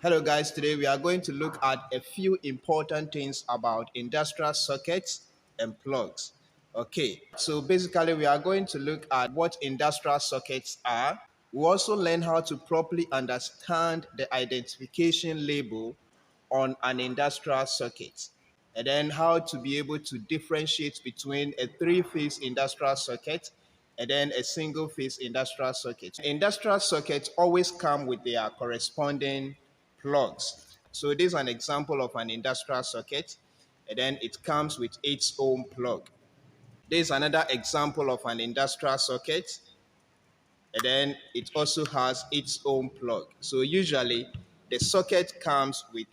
Hello guys, today we are going to look at a few important things about industrial sockets and plugs. Okay, so basically we are going to look at what industrial sockets are. We also learn how to properly understand the identification label on an industrial socket, and then how to be able to differentiate between a three-phase industrial socket and then a single-phase industrial socket. Industrial sockets always come with their corresponding plugs. So this is an example of an industrial socket, and then it comes with its own plug. This is another example of an industrial socket, and then it also has its own plug. So usually the socket comes with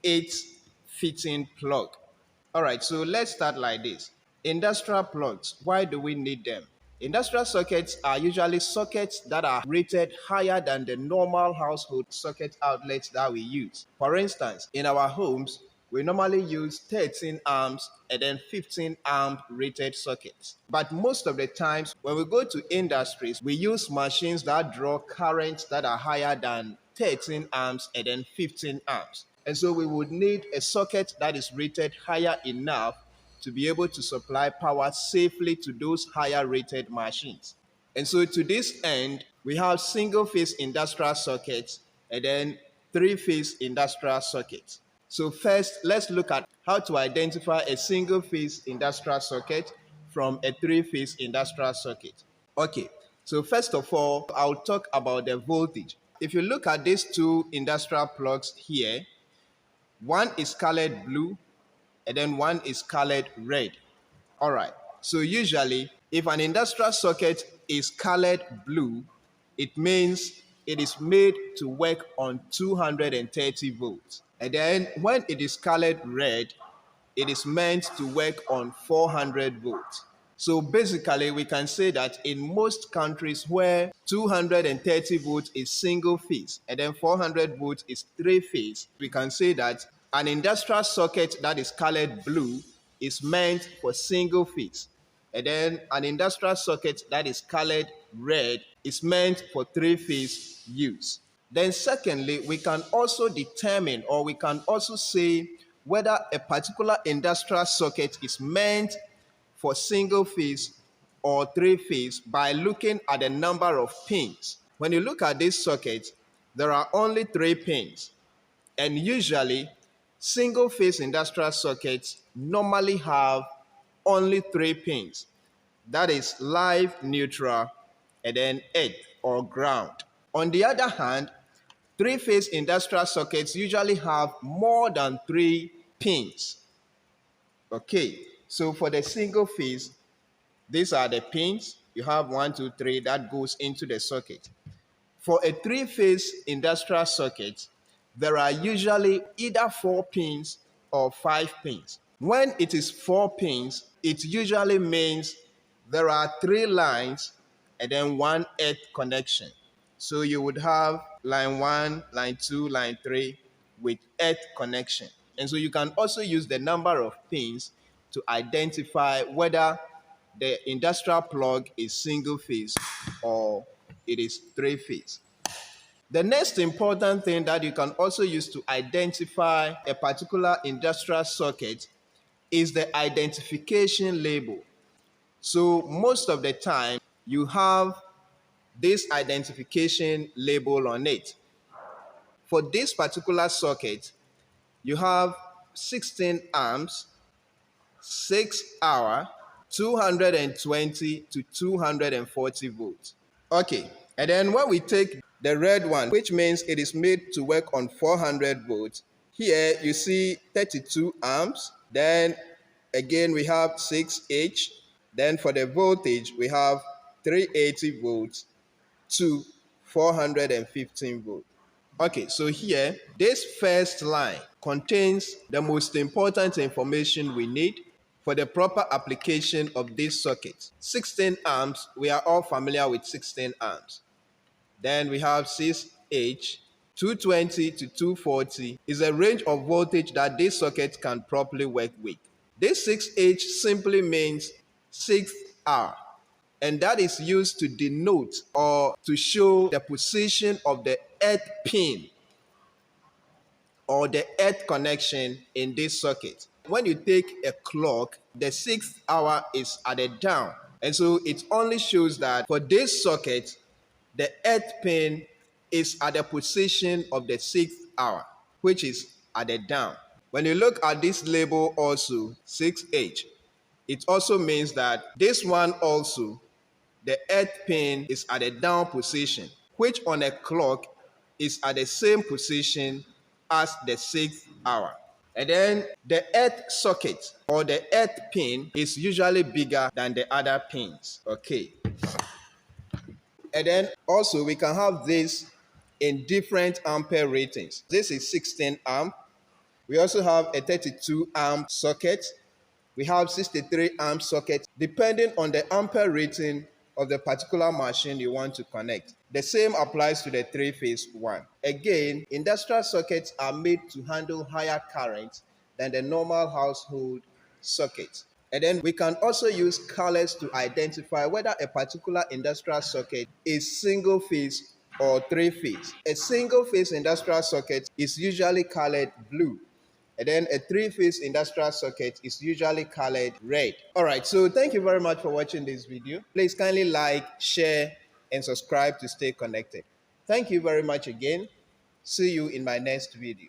its fitting plug. All right, so let's start like this. Industrial plugs, why do we need them? Industrial sockets are usually sockets that are rated higher than the normal household socket outlets that we use. For instance, in our homes, we normally use 13 amps and then 15 amp rated sockets. But most of the times when we go to industries, we use machines that draw currents that are higher than 13 amps and then 15 amps. And so we would need a socket that is rated higher enough to be able to supply power safely to those higher rated machines. And so to this end, we have single phase industrial sockets and then three phase industrial sockets. So first, let's look at how to identify a single phase industrial socket from a three phase industrial socket. Okay, so first of all, I'll talk about the voltage. If you look at these two industrial plugs here, one is colored blue and then one is colored red. All right. So usually, if an industrial socket is colored blue, it means it is made to work on 230 volts. And then when it is colored red, it is meant to work on 400 volts. So basically, we can say that in most countries where 230 volts is single phase and then 400 volts is three phase, we can say that an industrial socket that is colored blue is meant for single phase. And then an industrial socket that is colored red is meant for three phase use. Then secondly, we can also determine, or we can also say whether a particular industrial socket is meant for single phase or three phase by looking at the number of pins. When you look at this socket, there are only three pins. And usually, single phase industrial sockets normally have only three pins. That is live, neutral, and then earth or ground. On the other hand, three-phase industrial sockets usually have more than three pins. Okay, so for the single phase, these are the pins. You have 1, 2, 3 that goes into the socket. For a three-phase industrial socket, there are usually either 4 pins or 5 pins. When it is 4 pins, it usually means there are 3 lines and then 1 earth connection. So you would have line 1, line 2, line 3 with earth connection. And so you can also use the number of pins to identify whether the industrial plug is single phase or it is three phase. The next important thing that you can also use to identify a particular industrial socket is the identification label. So most of the time, you have this identification label on it. For this particular socket, you have 16 amps, 6 hour, 220 to 240 volts. Okay, and then when we take the red one, which means it is made to work on 400 volts, here you see 32 amps, then again we have 6H, then for the voltage we have 380 volts to 415 volts. Okay, so here, this first line contains the most important information we need for the proper application of this socket. 16 amps, we are all familiar with 16 amps. Then we have 6H, 220 to 240 is a range of voltage that this socket can properly work with. This 6H simply means 6th hour, and that is used to denote or to show the position of the earth pin or the earth connection in this circuit. When you take a clock, the 6th hour is at the down. And so it only shows that for this socket, the earth pin is at the position of the 6th hour, which is at the down. When you look at this label also, 6H, it also means that this one also, the earth pin is at the down position, which on a clock is at the same position as the 6th hour. And then the earth socket or the earth pin is usually bigger than the other pins. Okay. And then also we can have this in different ampere ratings. This is 16 amp. We also have a 32 amp socket. We have 63 amp socket, depending on the ampere rating of the particular machine you want to connect. The same applies to the 3-phase one. Again, industrial sockets are made to handle higher currents than the normal household socket. And then we can also use colors to identify whether a particular industrial socket is single phase or 3-phase. A single phase industrial socket is usually colored blue. And then a 3-phase industrial socket is usually colored red. All right, so thank you very much for watching this video. Please kindly like, share, and subscribe to stay connected. Thank you very much again. See you in my next video.